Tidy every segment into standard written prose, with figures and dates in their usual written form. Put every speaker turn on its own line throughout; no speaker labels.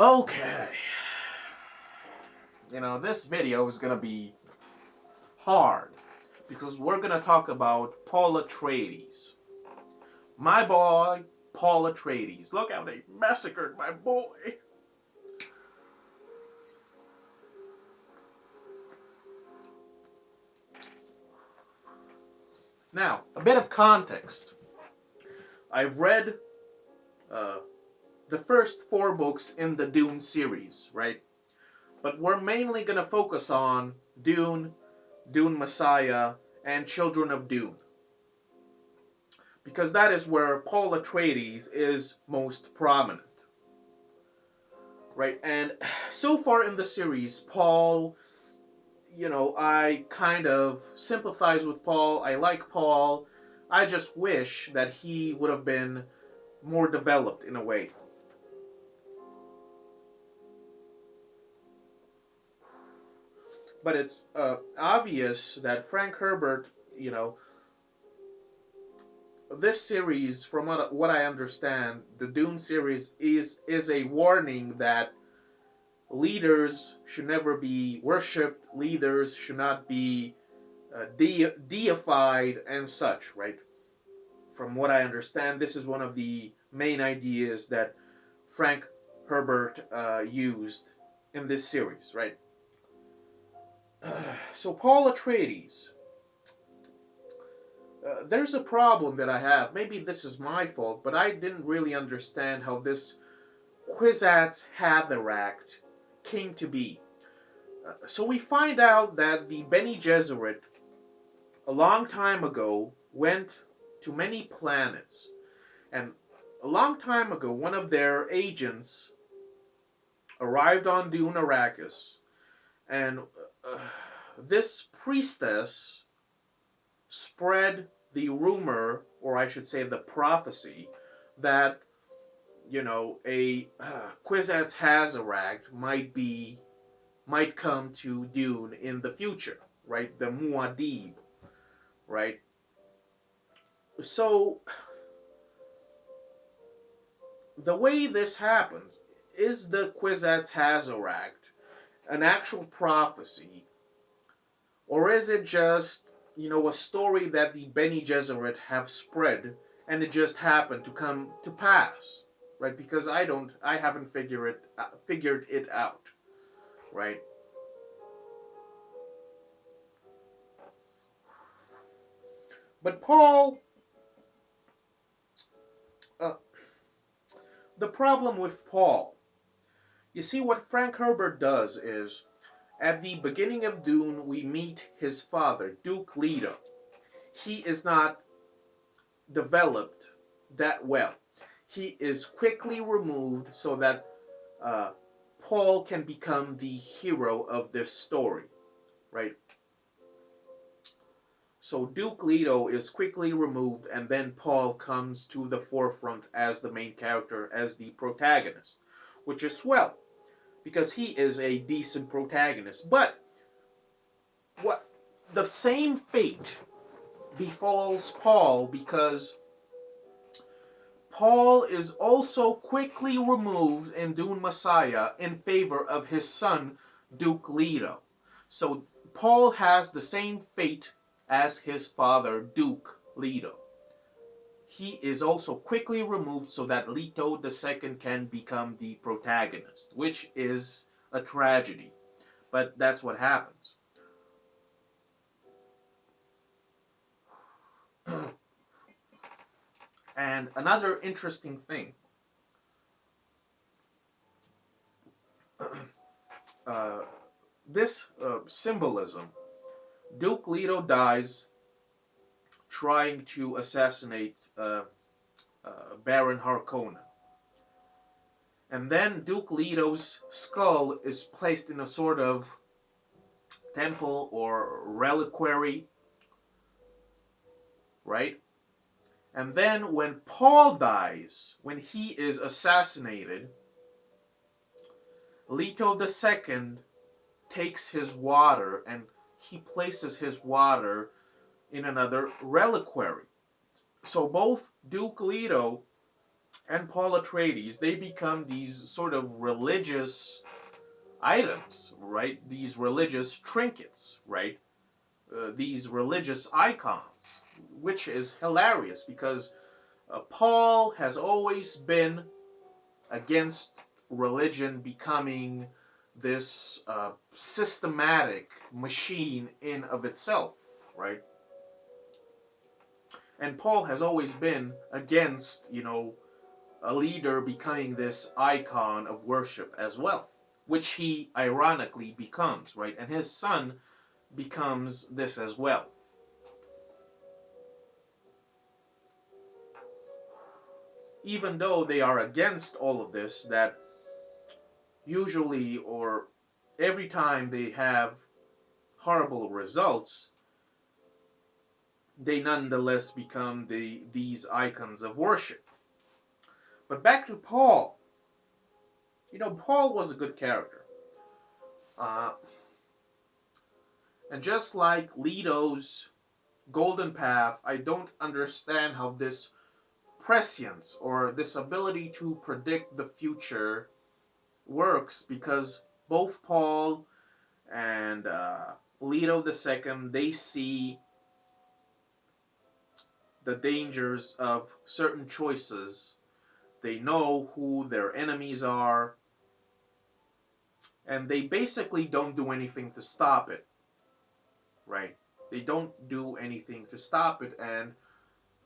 Okay. This video is gonna be hard because we're gonna talk about Paul Atreides. My boy, Paul Atreides. Look how they massacred my boy. Now, a bit of context. I've read uh, the first four books in the Dune series, right? But we're mainly gonna focus on Dune, Dune Messiah, and Children of Dune. Because that is where Paul Atreides is most prominent. Right? And so far in the series, Paul, I kind of sympathize with Paul. I like Paul. I just wish that he would have been more developed in a way. But it's obvious that Frank Herbert, you know, this series, from what I understand, the Dune series is a warning that leaders should never be worshipped. Leaders should not be deified and such. Right? From what I understand, this is one of the main ideas that Frank Herbert used in this series. Right? So Paul Atreides. There's a problem that I have. Maybe this is my fault, but I didn't really understand how this Kwisatz Haderach came to be. So we find out that the Bene Gesserit, a long time ago, went to many planets. And a long time ago, one of their agents arrived on Dune Arrakis. And this priestess spread the rumor, or I should say the prophecy, that a Kwisatz Haderach might come to Dune in the future, right? The muad'Dib, right? So the way this happens is the Kwisatz Haderach an actual prophecy, or is it just a story that the Bene Gesserit have spread and it just happened to come to pass, right? Because I haven't figured it out, right? But Paul, uh, the problem with Paul, you see, what Frank Herbert does is, at the beginning of Dune, we meet his father, Duke Leto. He is not developed that well. He is quickly removed so that uh, Paul can become the hero of this story, right? So Duke Leto is quickly removed, and then Paul comes to the forefront as the main character, as the protagonist, which is swell because he is a decent protagonist. But what the same fate befalls Paul because Paul is also quickly removed in Dune Messiah in favor of his son, Duke Leto. So Paul has the same fate as his father, Duke Leto. He is also quickly removed so that Leto II can become the protagonist, which is a tragedy. But that's what happens. And another interesting thing, uh, this symbolism, Duke Leto dies trying to assassinate Baron Harkonnen. And then Duke Leto's skull is placed in a sort of temple or reliquary, right? And then when Paul dies, when he is assassinated, Leto II takes his water and he places his water in another reliquary. So both Duke Leto and Paul Atreides, they become these sort of religious items, right? These religious trinkets, right? These religious icons, which is hilarious because Paul has always been against religion becoming this systematic machine in of itself, right? And Paul has always been against, a leader becoming this icon of worship as well, which he ironically becomes, right? And his son becomes this as well. Even though they are against all of this, that usually or every time they have horrible results, they nonetheless become these icons of worship. But back to Paul. Paul was a good character. Uh, and just like Leto's golden path, I don't understand how this prescience or this ability to predict the future works, because both Paul and Leto II, they see the dangers of certain choices. They know who their enemies are, and they basically don't do anything to stop it, right? They don't do anything to stop it, and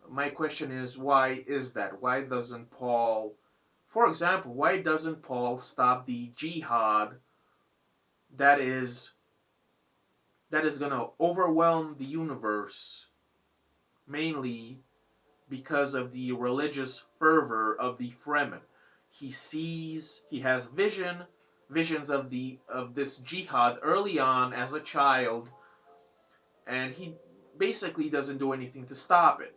my question is, why is that? Why doesn't Paul, for example, why doesn't Paul stop the jihad that is going to overwhelm the universe, mainly because of the religious fervor of the Fremen? He has visions of this jihad early on as a child, and he basically doesn't do anything to stop it.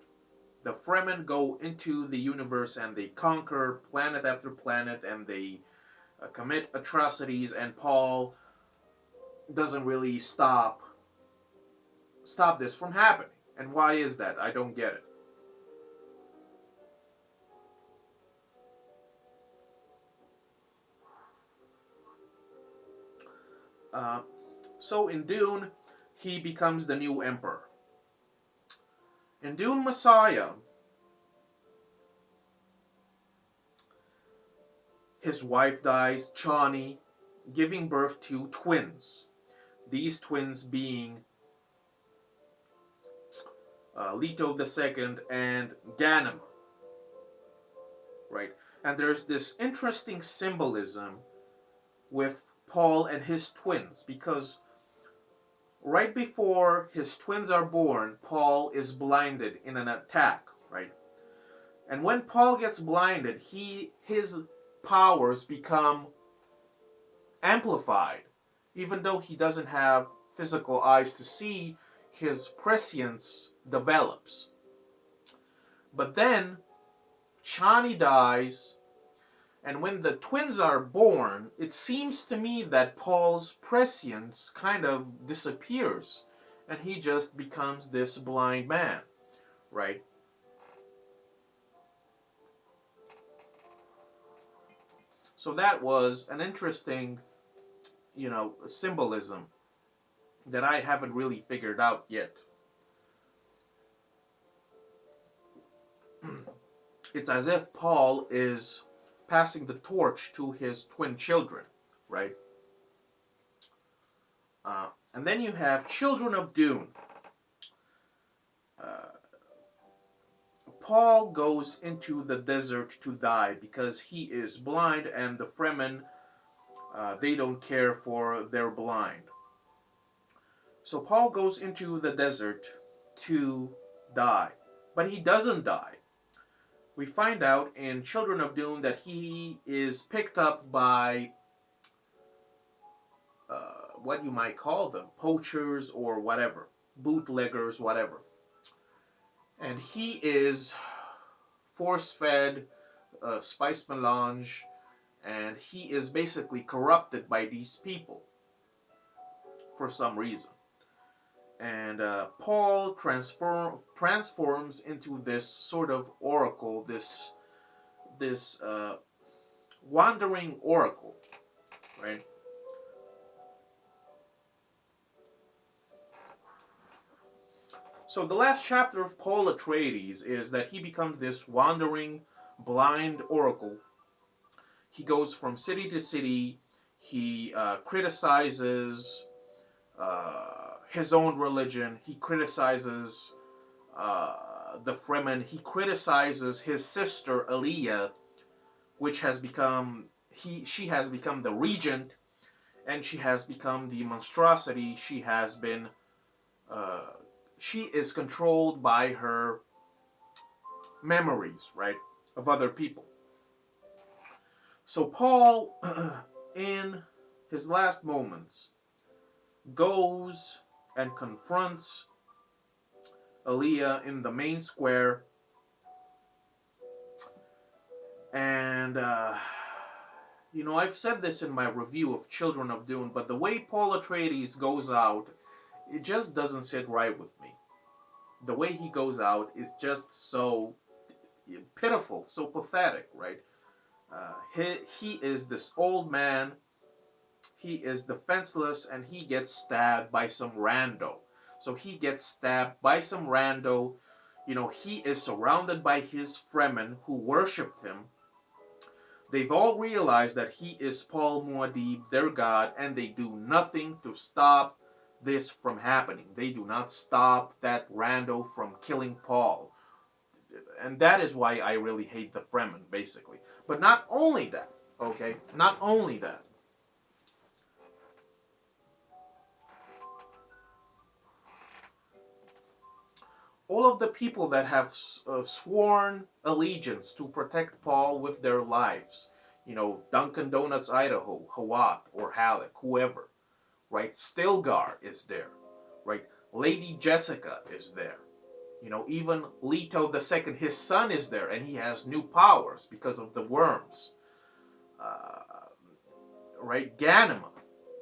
The Fremen go into the universe and they conquer planet after planet, and they commit atrocities, and Paul doesn't really stop this from happening. And why is that? I don't get it. Uh, so in Dune, he becomes the new emperor. In Dune Messiah, his wife dies, Chani, giving birth to twins. These twins being Leto II and Ganem, right? And there's this interesting symbolism with Paul and his twins, because right before his twins are born, Paul is blinded in an attack, right? And when Paul gets blinded, his powers become amplified. Even though he doesn't have physical eyes to see, his prescience develops. But then Chani dies, and when the twins are born, it seems to me that Paul's prescience kind of disappears, and he just becomes this blind man, right? So that was an interesting, symbolism that I haven't really figured out yet. It's as if Paul is passing the torch to his twin children, right? And then you have Children of Dune. Uh, Paul goes into the desert to die because he is blind, and the Fremen, they don't care for their blind. So Paul goes into the desert to die, but he doesn't die. We find out in Children of Dune that he is picked up by what you might call them, poachers or whatever, bootleggers, whatever. And he is force-fed spice melange, and he is basically corrupted by these people for some reason. And Paul transforms into this sort of oracle, this this wandering oracle, right? So the last chapter of Paul Atreides is that he becomes this wandering, blind oracle. He goes from city to city. He criticizes his own religion. He criticizes the Fremen. He criticizes his sister Aliyah, which has become she has become the regent, and she has become the monstrosity. Uh, she is controlled by her memories, right, of other people. So Paul, in his last moments, goes and confronts Aliyah in the main square, and I've said this in my review of Children of Dune, but the way Paul Atreides goes out, it just doesn't sit right with me. The way he goes out is just so pitiful, so pathetic, right? He is this old man. He is defenseless, and he gets stabbed by some rando. So he gets stabbed by some rando. He is surrounded by his Fremen who worshipped him. They've all realized that he is Paul Muad'Dib, their god, and they do nothing to stop this from happening. They do not stop that rando from killing Paul. And that is why I really hate the Fremen, basically. But not only that, okay? Not only that. All of the people that have sworn allegiance to protect Paul with their lives, Dunkin' Donuts, Idaho, Hawat, or Halleck, whoever, right? Stilgar is there, right? Lady Jessica is there. Even Leto II, his son, is there, and he has new powers because of the worms. Uh, right? Ganima,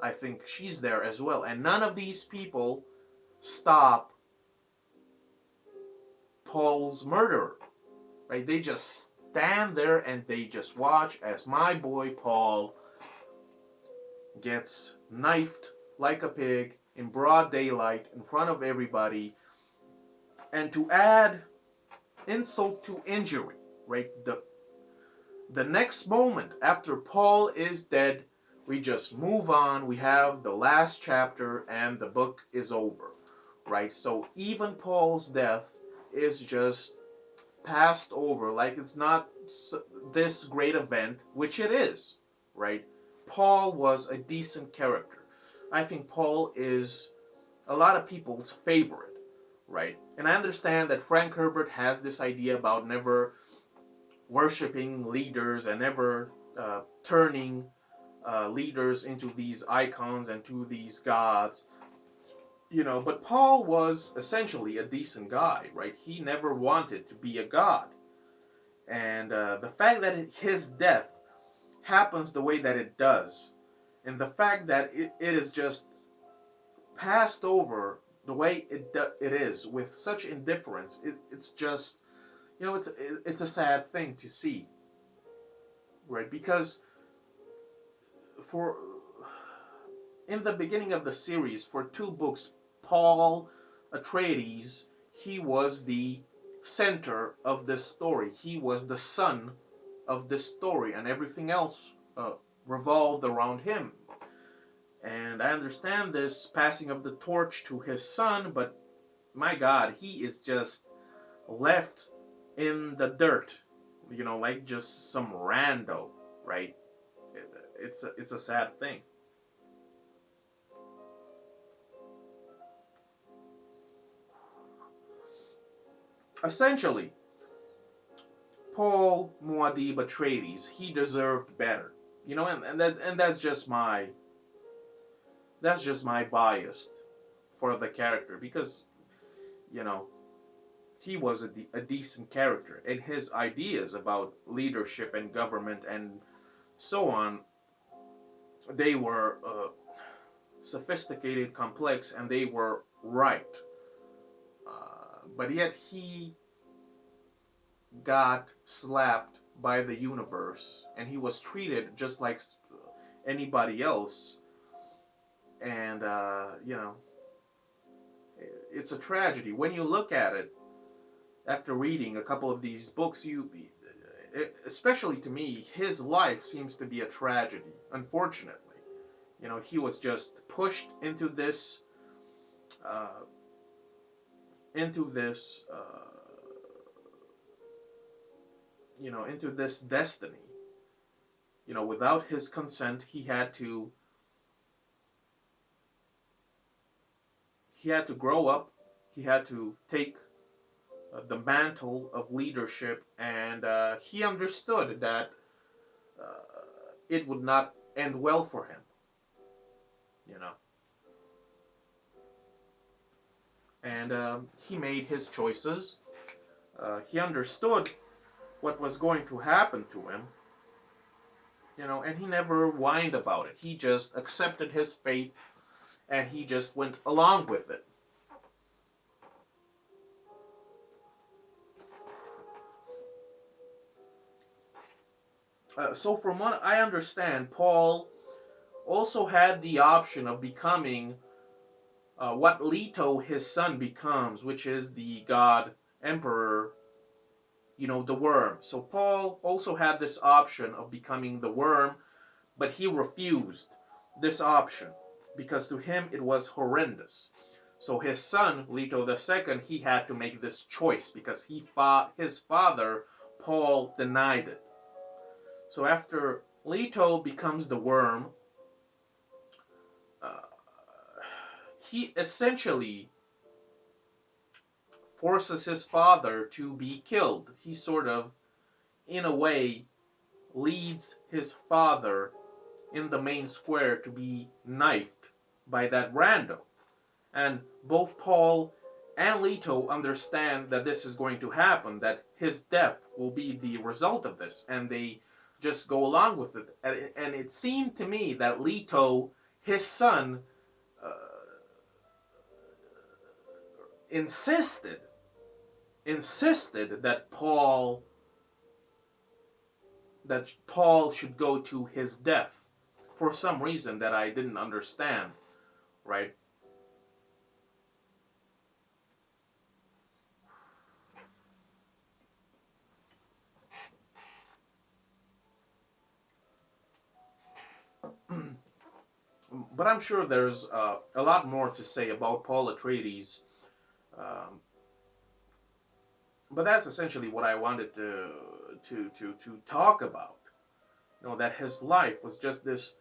I think she's there as well. And none of these people stop Paul's murderer, right? They just stand there and they just watch as my boy Paul gets knifed like a pig in broad daylight in front of everybody. And to add insult to injury, right? The next moment after Paul is dead, we just move on. We have the last chapter and the book is over, right? So even Paul's death is just passed over like it's not this great event, which it is, right? Paul was a decent character. I think Paul is a lot of people's favorite, right? And I understand that Frank Herbert has this idea about never worshiping leaders and never turning leaders into these icons and to these gods. But Paul was essentially a decent guy, right? He never wanted to be a god. And the fact that his death happens the way that it does, and the fact that it is just passed over the way it is with such indifference, it's just, it's a sad thing to see, right? Because for in the beginning of the series, for 2 books, Paul Atreides, he was the center of this story. He was the sun of this story, and everything else revolved around him. And I understand this passing of the torch to his son, but my God, he is just left in the dirt, like just some rando, right? It's a sad thing. Essentially, Paul Muad'Dib Atreides, he deserved better, and that's just my bias for the character, because you know he was a decent character, and his ideas about leadership and government and so on, they were sophisticated, complex, and they were right. But yet he got slapped by the universe, and he was treated just like anybody else. And it's a tragedy when you look at it after reading a couple of these books. Especially to me, his life seems to be a tragedy. Unfortunately, he was just pushed uh, into this, into this destiny. Without his consent, he had to grow up. He had to take the mantle of leadership, and he understood that it would not end well for him. You know, and he made his choices. He understood what was going to happen to him. And he never whined about it. He just accepted his fate, and he just went along with it. So, from what I understand, Paul also had the option of becoming what Leto, his son, becomes, which is the god emperor, the worm. So Paul also had this option of becoming the worm, but he refused this option because to him it was horrendous. So his son, Leto II, he had to make this choice because his father, Paul, denied it. So after Leto becomes the worm, uh, he essentially forces his father to be killed. He sort of, in a way, leads his father in the main square to be knifed by that rando. And both Paul and Leto understand that this is going to happen, that his death will be the result of this, and they just go along with it. And it seemed to me that Leto, his son, uh, insisted that Paul should go to his death for some reason that I didn't understand, right? But I'm sure there's a lot more to say about Paul Atreides. Um, but that's essentially what I wanted to talk about. That his life was just this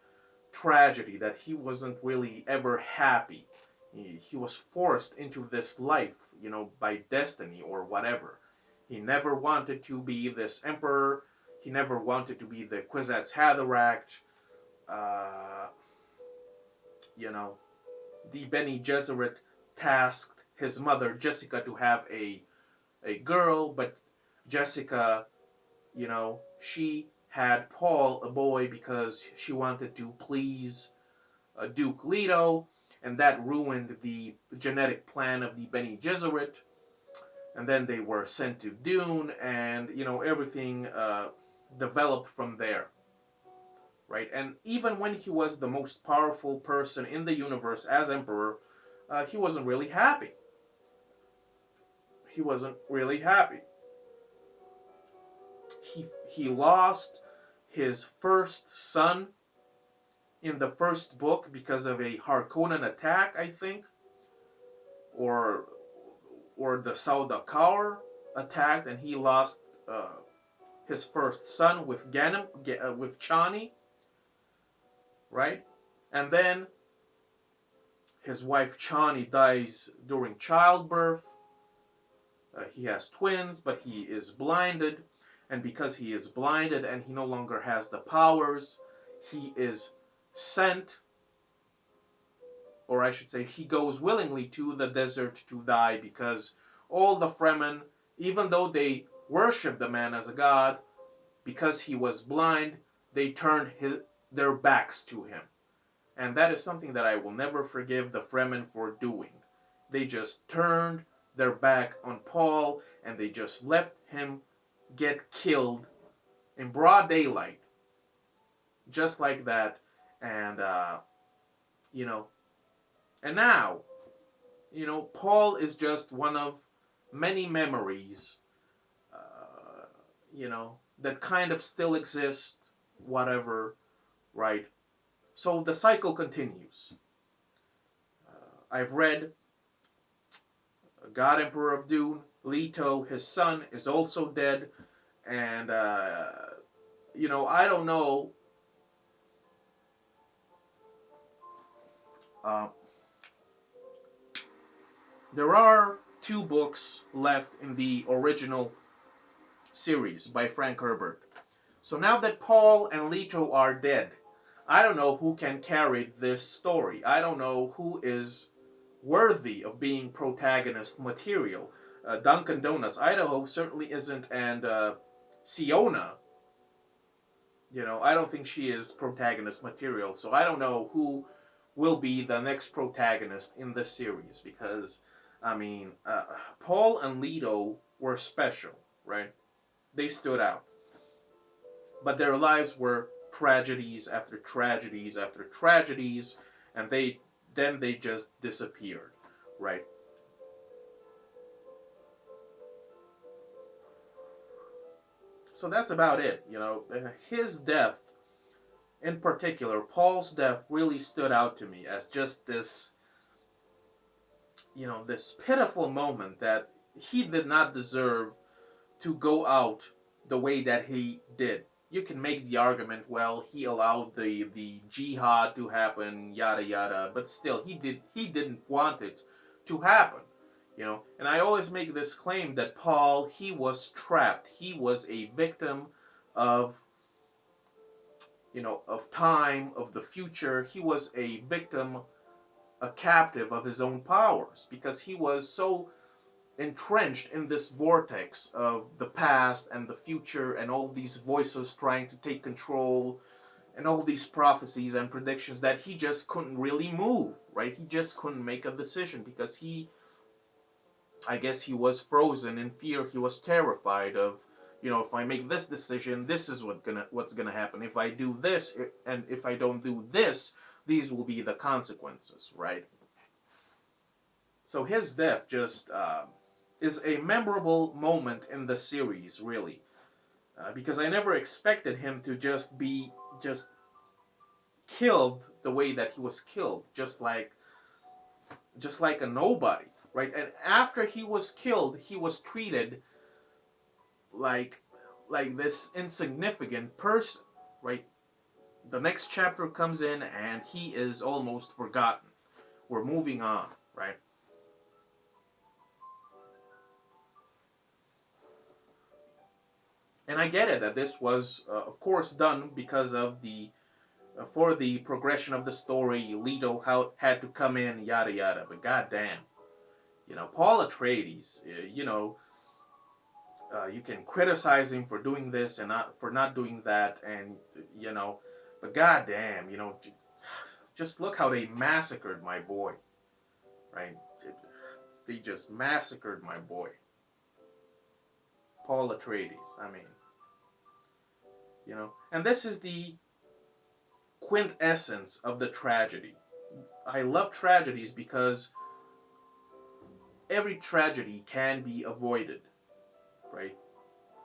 tragedy, that he wasn't really ever happy. He was forced into this life, by destiny or whatever. He never wanted to be this emperor. He never wanted to be the Kwisatz Haderach. Uh, you know, the Bene Gesserit tasked his mother Jessica to have a girl, but Jessica, she had Paul, a boy, because she wanted to please Duke Leto, and that ruined the genetic plan of the Bene Gesserit. And then they were sent to Dune, and everything developed from there, right? And even when he was the most powerful person in the universe as emperor, he wasn't really happy. He wasn't really happy. He lost his first son in the first book because of a Harkonnen attack, I think, or the Saudakar attacked, and he lost his first son with with Chani, right? And then his wife Chani dies during childbirth. He has twins, but he is blinded, and because he is blinded and he no longer has the powers, he is sent, or I should say, he goes willingly to the desert to die because all the Fremen, even though they worship the man as a god, because he was blind, they turned their backs to him. And that is something that I will never forgive the Fremen for doing. They just turned their back on Paul and they just let him get killed in broad daylight, just like that. And you know, and now, Paul is just one of many memories, that kind of still exist, whatever, right? So the cycle continues. I've read God Emperor of Dune, Leto, his son, is also dead, and I don't know. Uh, there are two books left in the original series by Frank Herbert. So now that Paul and Leto are dead, I don't know who can carry this story. I don't know who is worthy of being protagonist material. Dunkin' Donuts, Idaho certainly isn't, and Siona, I don't think she is protagonist material. So I don't know who will be the next protagonist in this series because, I mean, Paul and Leto were special, right? They stood out. But their lives were tragedies after tragedies after tragedies, and they just disappeared, right? So that's about it. His death, in particular, Paul's death, really stood out to me as just this pitiful moment that he did not deserve to go out the way that he did. You can make the argument, well, he allowed the jihad to happen, yada yada, but still, he didn't want it to happen, And I always make this claim that Paul, he was trapped. He was a victim of of time, of the future. He was a victim, a captive of his own powers, because he was so entrenched in this vortex of the past and the future and all these voices trying to take control and all these prophecies and predictions that he just couldn't really move, right? He just couldn't make a decision because I guess he was frozen in fear. He was terrified of, if I make this decision, this is what's gonna happen. If I do this, and if I don't do this, these will be the consequences, right? So his death just is a memorable moment in the series, really, because I never expected him to just killed the way that he was killed, just like a nobody, right? And after he was killed, he was treated like this insignificant person, right? The next chapter comes in and he is almost forgotten. We're moving on, right? And I get it that this was, of course, done because of the for the progression of the story. Leto had to come in, yada yada. But goddamn, Paul Atreides, you can criticize him for doing this and not doing that, and but goddamn, just look how they massacred my boy, right? They just massacred my boy, Paul Atreides. I mean, and this is the quintessence of the tragedy. I love tragedies because every tragedy can be avoided, right?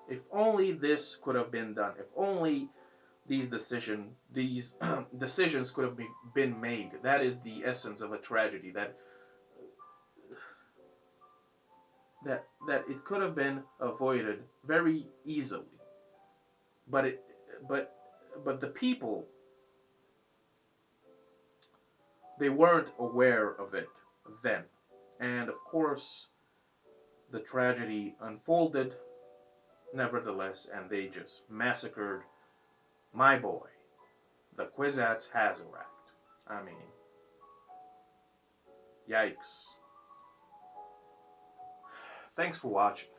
If only this could have been done. If only these decisions could have been made. That is the essence of a tragedy. That it could have been avoided very easily. But it but but the people, they weren't aware of it then. And of course the tragedy unfolded nevertheless, and they just massacred my boy, the Kwisatz Haderach. I mean, yikes. Thanks for watching.